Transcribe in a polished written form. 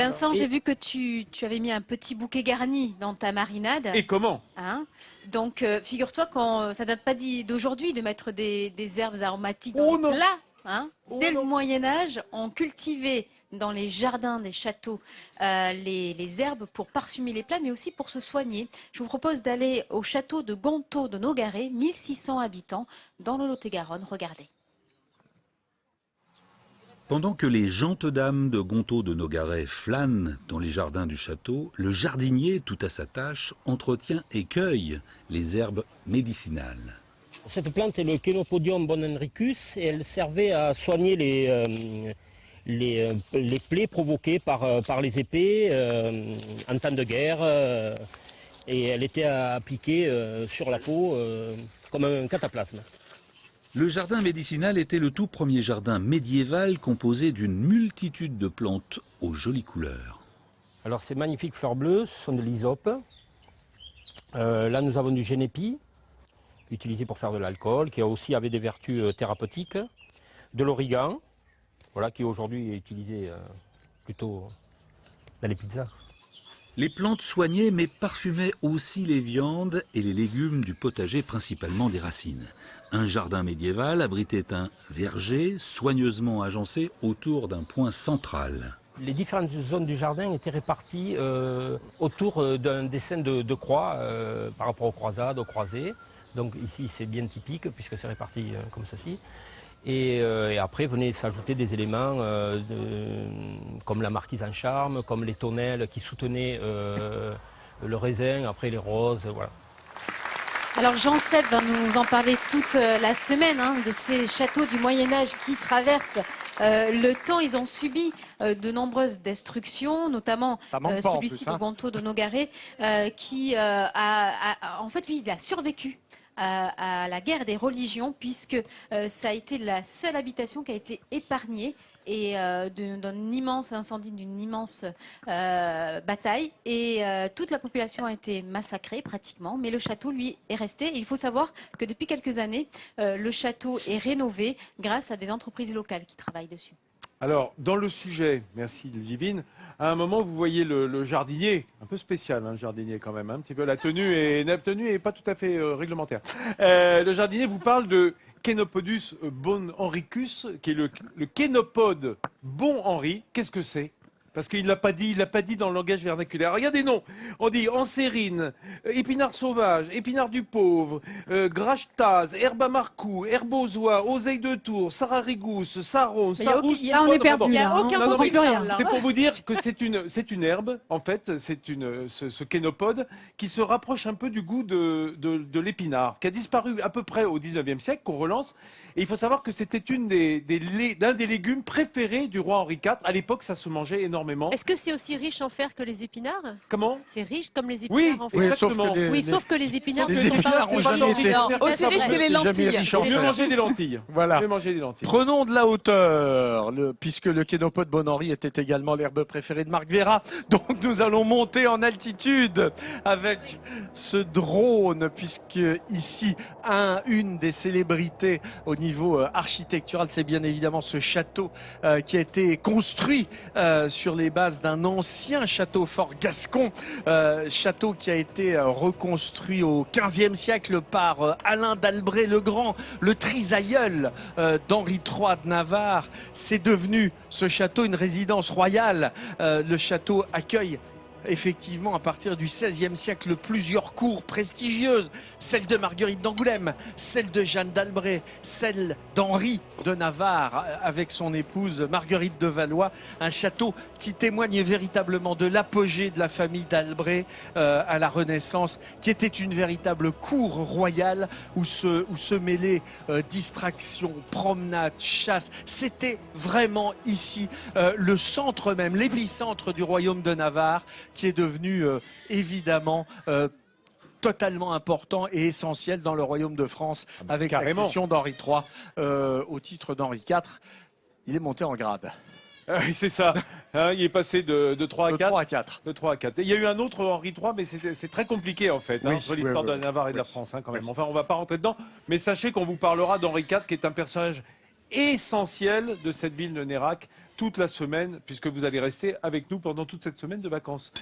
Vincent, j'ai vu que tu avais mis un petit bouquet garni dans ta marinade. Et comment? Hein? Donc, figure-toi que ça date pas d'aujourd'hui de mettre des herbes aromatiques dans les plats. Hein? Dès le Moyen-Âge, on cultivait dans les jardins des châteaux les herbes pour parfumer les plats, mais aussi pour se soigner. Je vous propose d'aller au château de Gontaut de Nogaret, 1600 habitants, dans le Lot-et-Garonne. Regardez. Pendant que les gentes dames de Gontaut de Nogaret flânent dans les jardins du château, le jardinier, tout à sa tâche, entretient et cueille les herbes médicinales. Cette plante est le Chenopodium bonhenricus et elle servait à soigner les plaies provoquées par les épées en temps de guerre. Et elle était appliquée sur la peau comme un cataplasme. Le jardin médicinal était le tout premier jardin médiéval composé d'une multitude de plantes aux jolies couleurs. Alors ces magnifiques fleurs bleues, ce sont de l'hysope. Là nous avons du génépi, utilisé pour faire de l'alcool, qui aussi avait des vertus thérapeutiques. De l'origan, voilà, qui aujourd'hui est utilisé plutôt dans les pizzas. Les plantes soignaient mais parfumaient aussi les viandes et les légumes du potager, principalement des racines. Un jardin médiéval abritait un verger soigneusement agencé autour d'un point central. Les différentes zones du jardin étaient réparties autour d'un dessin de croix par rapport aux croisades, aux croisées. Donc ici c'est bien typique puisque c'est réparti comme ceci. Et après venaient s'ajouter des éléments comme la marquise en charme, comme les tonnelles qui soutenaient le raisin, après les roses, voilà. Alors Jean-Seb va nous en parler toute la semaine de ces châteaux du Moyen-Âge qui traversent le temps. Ils ont subi de nombreuses destructions, notamment celui-ci de Gontaut de Nogaret qui en fait lui il a survécu à la guerre des religions puisque ça a été la seule habitation qui a été épargnée et d'un immense incendie, d'une immense bataille. Et toute la population a été massacrée pratiquement, mais le château, lui, est resté. Et il faut savoir que depuis quelques années, le château est rénové grâce à des entreprises locales qui travaillent dessus. Alors, dans le sujet, merci Ludivine, à un moment, vous voyez le jardinier, un peu spécial, le jardinier quand même, un petit peu, la tenue est pas tout à fait réglementaire. Le jardinier vous parle de Chenopodus bonhenricus, qui est le chénopode bon Henri. Qu'est-ce que c'est? Parce qu'il ne l'a pas dit dans le langage vernaculaire. Regardez, non. On dit ancérine, épinard sauvage, épinard du pauvre, grachetase, herbe à marcou, herbe aux oies, oseille de tour, sararigousse, saron, sarousse. Là, on est perdu. Il n'y a aucun mot plus rien. C'est pour vous dire que c'est une herbe, en fait, ce chénopode, qui se rapproche un peu du goût de l'épinard, qui a disparu à peu près au 19e siècle, qu'on relance. Et il faut savoir que c'était d'un des légumes préférés du roi Henri IV. À l'époque, ça se mangeait énormément. Est-ce que c'est aussi riche en fer que les épinards? Comment? C'est riche comme les épinards en fer? Oui, exactement. Sauf que les épinards les ne sont épinards pas ont jamais été aussi riches que les lentilles. Mieux manger des lentilles. Voilà. Mieux manger des lentilles. Prenons de la hauteur, puisque le Chénopode bon Henri était également l'herbe préférée de Marc Vera. Donc nous allons monter en altitude avec ce drone, puisque ici, une des célébrités au niveau architectural, c'est bien évidemment ce château qui a été construit sur les bases d'un ancien château fort gascon, château qui a été reconstruit au XVe siècle par Alain d'Albret le Grand, le trisaïeul d'Henri III de Navarre. C'est devenu ce château une résidence royale. Le château accueille effectivement, à partir du XVIe siècle, plusieurs cours prestigieuses. Celle de Marguerite d'Angoulême, celle de Jeanne d'Albret, celle d'Henri de Navarre avec son épouse Marguerite de Valois. Un château qui témoigne véritablement de l'apogée de la famille d'Albret à la Renaissance, qui était une véritable cour royale où se mêlaient distractions, promenades, chasse. C'était vraiment ici le centre même, l'épicentre du royaume de Navarre, qui est devenu évidemment totalement important et essentiel dans le royaume de France avec l'accession d'Henri III au titre d'Henri IV. Il est monté en grade. Oui, c'est ça. Il est passé de 3 à 4. 3 à 4. De 3 à 4. Et il y a eu un autre Henri III, mais c'est très compliqué en fait, entre l'histoire de la Navarre et de la France quand même. Enfin, on ne va pas rentrer dedans. Mais sachez qu'on vous parlera d'Henri IV, qui est un personnage essentiel de cette ville de Nérac toute la semaine, puisque vous allez rester avec nous pendant toute cette semaine de vacances.